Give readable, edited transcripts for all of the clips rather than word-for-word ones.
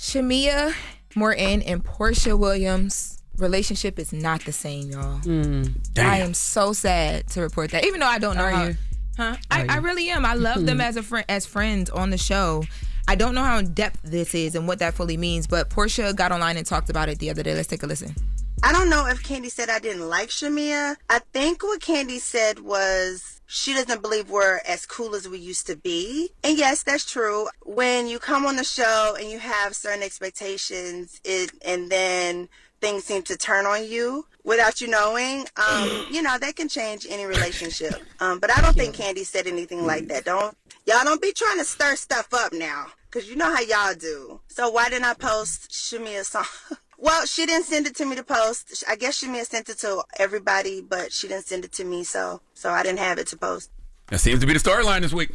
Shamea, Morton, and Porsha Williams' relationship is not the same, y'all. I am so sad to report that, even though I don't know how. I really am. I love them as friends on the show. I don't know how in depth this is and what that fully means, but Porsha got online and talked about it the other day. Let's take a listen. I don't know if Candy said I didn't like Shamea. I think what Candy said was she doesn't believe we're as cool as we used to be. And yes, that's true. When you come on the show and you have certain expectations, and then things seem to turn on you without you knowing, that can change any relationship. But I don't think Candy said anything like that. Y'all don't be trying to stir stuff up now, because you know how y'all do. So why didn't I post Shamea's song? Well, she didn't send it to me to post. I guess Shamea sent it to everybody, but she didn't send it to me, so I didn't have it to post. That seems to be the storyline this week.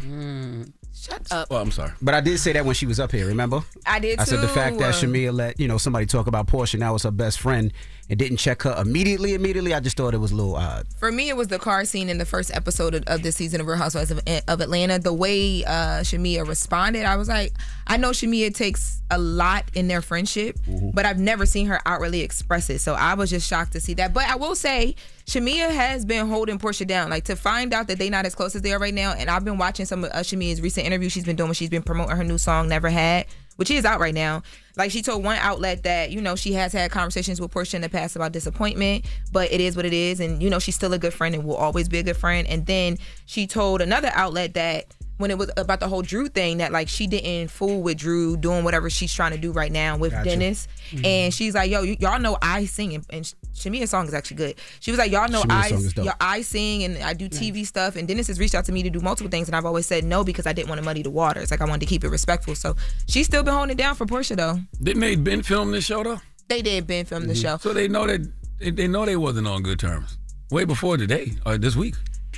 Shut up. Well, I'm sorry. But I did say that when she was up here, remember? I did too. I said the fact that Shamea let somebody talk about Porsha, now it's her best friend, and didn't check her immediately, I just thought it was a little odd. For me, it was the car scene in the first episode of this season of Real Housewives of Atlanta. The way Shamea responded, I was like, I know Shamea takes a lot in their friendship, but I've never seen her outwardly express it. So I was just shocked to see that. But I will say, Shamea has been holding Porsha down. Like, to find out that they're not as close as they are right now, and I've been watching some of Shamea's recent interviews she's been doing when she's been promoting her new song, Never Had, which is out right now. Like, she told one outlet that, she has had conversations with Porsha in the past about disappointment, but it is what it is. And, she's still a good friend and will always be a good friend. And then she told another outlet that when it was about the whole Drew thing, that like she didn't fool with Drew doing whatever she's trying to do right now with Dennis. And she's like, yo, y'all know I sing, and Shamea's song is actually good. She was like, y'all know I sing and I do TV stuff, and Dennis has reached out to me to do multiple things, and I've always said no because I didn't want to muddy the waters. Like, I wanted to keep it respectful. So she's still been holding it down for Porsha though. Didn't they been film this show though? They did been film the show. So they know that they wasn't on good terms way before today or this week.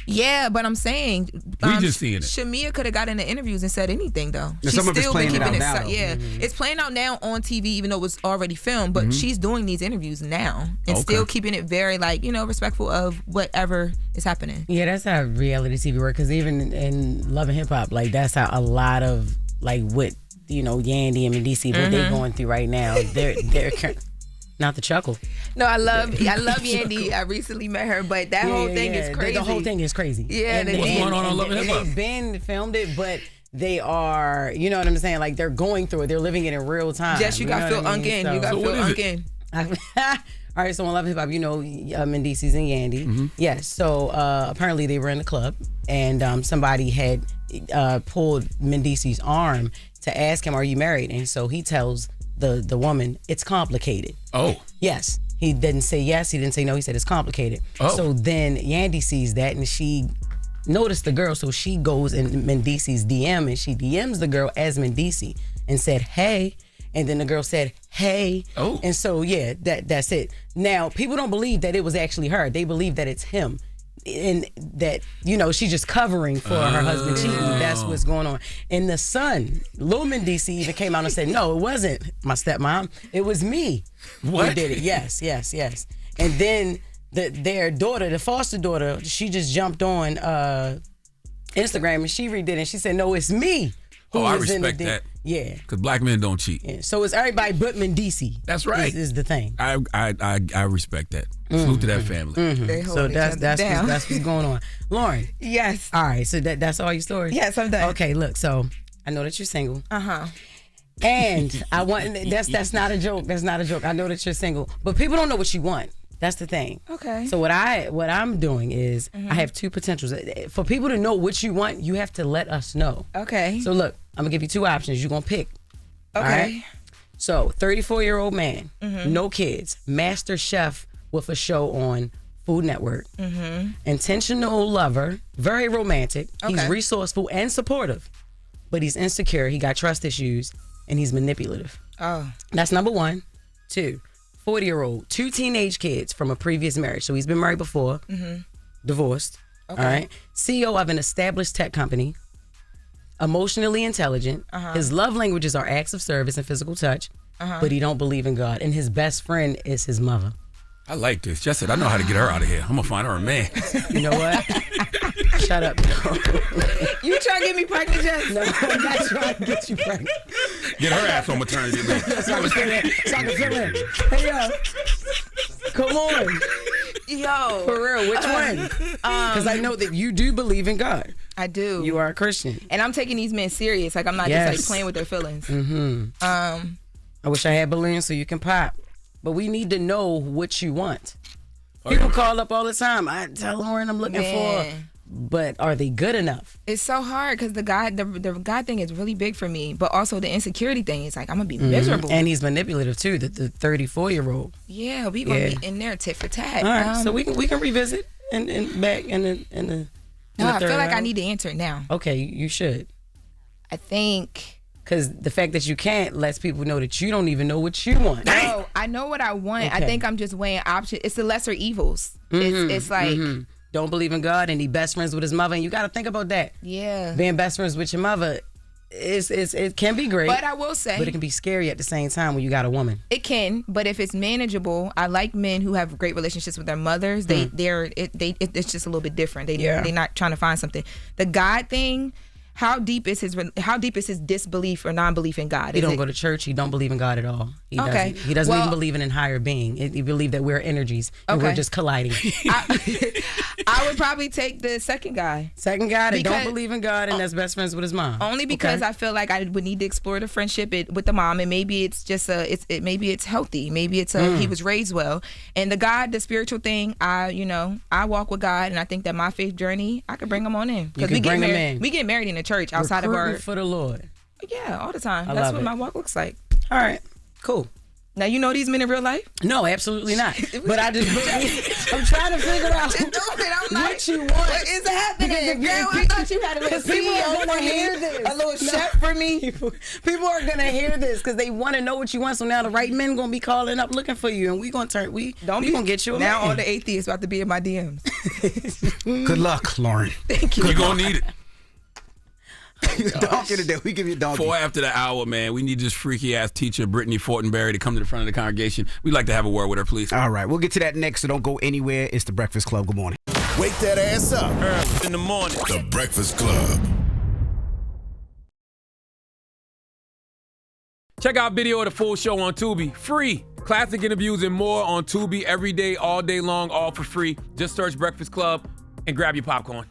Yeah, but I'm saying we just seeing it. Shamea could have got into interviews and said anything though. She's some of it's playing out now. Yeah, it's playing out now on TV, even though it was already filmed. But she's doing these interviews now and still keeping it very respectful of whatever is happening. Yeah, that's how reality TV works. Because even in Love and Hip Hop, like that's how a lot of what Yandy and Medici, what they're going through right now. They're not the chuckle. No, I love Yandy. I recently met her, but that whole thing is crazy. The whole thing is crazy. Yeah, what's going on Love and Hip Hop? They've been filmed it, but they are, you know what I'm saying? Like, they're going through it. They're living it in real time. Jess, you got Phil Unkin. You got Phil Unkin. All right, so on Love and Hip Hop, Mendices and Yandy. Yes, so apparently they were in the club, and somebody had pulled Mendici's arm to ask him, are you married? And so he tells the woman, it's complicated. Oh. Yes. He didn't say yes. He didn't say no. He said it's complicated. Oh. So then Yandy sees that, and she noticed the girl, so she goes in Mendici's DM, and she DMs the girl as Mendici and said, hey. And then the girl said, hey. Oh. And so, yeah, that's it. Now, people don't believe that it was actually her. They believe that it's him. And that, she's just covering for her husband cheating. That's what's going on. And the son, Lil Mendici, even came out and said, no, it wasn't my stepmom. It was me who did it. Yes. And then their daughter, the foster daughter, she just jumped on Instagram and she redid it. And she said, no, it's me. I respect that. Yeah. Because black men don't cheat. Yeah. So it's everybody but Mendici. That's right. Is the thing. I respect that. Salute to that family. They hold So each that's other what's going on. Lauren. Yes. All right. So that's all your stories? Yes, I'm done. Okay, look. So I know that you're single. Uh-huh. And I want that's not a joke. That's not a joke. I know that you're single, but people don't know what you want. That's the thing. Okay. So what I'm doing is I have two potentials. For people to know what you want, you have to let us know. Okay. So look, I'm gonna give you two options. You're gonna pick. Okay. All right? So 34-year-old man, no kids, master chef with a show on Food Network, intentional lover, very romantic. Okay. He's resourceful and supportive, but he's insecure. He got trust issues, and he's manipulative. Oh. That's number one. 2, 40-year-old, 2 teenage kids from a previous marriage. So he's been married before, divorced. Okay. All right. CEO of an established tech company, emotionally intelligent. His love languages are acts of service and physical touch, but he don't believe in God. And his best friend is his mother. I like this. Jess said, I know how to get her out of here. I'm going to find her a man. You know what? Shut up. You trying to get me pregnant, Jess? No, I'm not trying to get you pregnant. Get her ass on maternity leave. So I can fill in. Hey, yo. Come on. Yo. For real, which one? Because I know that you do believe in God. I do. You are a Christian. And I'm taking these men serious. Like, I'm not just like playing with their feelings. Mm-hmm. I wish I had balloons so you can pop. But we need to know what you want. People call up all the time. I tell Lauren I'm looking for. But are they good enough? It's so hard because the God thing is really big for me. But also the insecurity thing is like, I'm going to be miserable. And he's manipulative too, the 34-year-old. Yeah, we going to be in there tit for tat. All right, so we can revisit and back in the No, I feel like round. I need to answer it now. Okay, you should. I think... Because the fact that you can't lets people know that you don't even know what you want. No, I know what I want. Okay. I think I'm just weighing options. It's the lesser evils. It's like... Don't believe in God and he best friends with his mother. And you got to think about that. Yeah. Being best friends with your mother, it can be great. But I will say... But it can be scary at the same time when you got a woman. It can, but if it's manageable, I like men who have great relationships with their mothers. It's just a little bit different. They're not trying to find something. The God thing... How deep is his disbelief or non-belief in God? He don't go to church. He don't believe in God at all. He doesn't even believe in higher being. He believes that we're energies and we're just colliding. I would probably take the second guy. Second guy that don't believe in God and that's best friends with his mom. Only because I feel like I would need to explore the friendship with the mom, and maybe it's just maybe it's healthy. Maybe it's he was raised well. And the God, the spiritual thing, I walk with God, and I think that my faith journey, I could bring him on in because we get married in the church outside of our for the Lord. Yeah, all the time. That's what my walk looks like. All right, cool. Now you know these men in real life? No, absolutely not. But I'm trying to figure out what you want. What is happening? Girl, I thought you had a little CEO for me, a little chef for me. People are gonna hear this because they want to know what you want. So now the right men gonna be calling up looking for you, and we gonna gonna get you. Now all the atheists about to be in my DMs. Good luck, Lauren. Thank you. You're gonna need it. Donkey today. We give you a donkey. 4 after the hour, man. We need this freaky ass teacher, Brittany Fortenberry, to come to the front of the congregation. We'd like to have a word with her, please. All right, we'll get to that next, so don't go anywhere. It's the Breakfast Club. Good morning. Wake that ass up. Early in the morning. The Breakfast Club. Check out video of the full show on Tubi. Free. Classic interviews and more on Tubi every day, all day long, all for free. Just search Breakfast Club and grab your popcorn.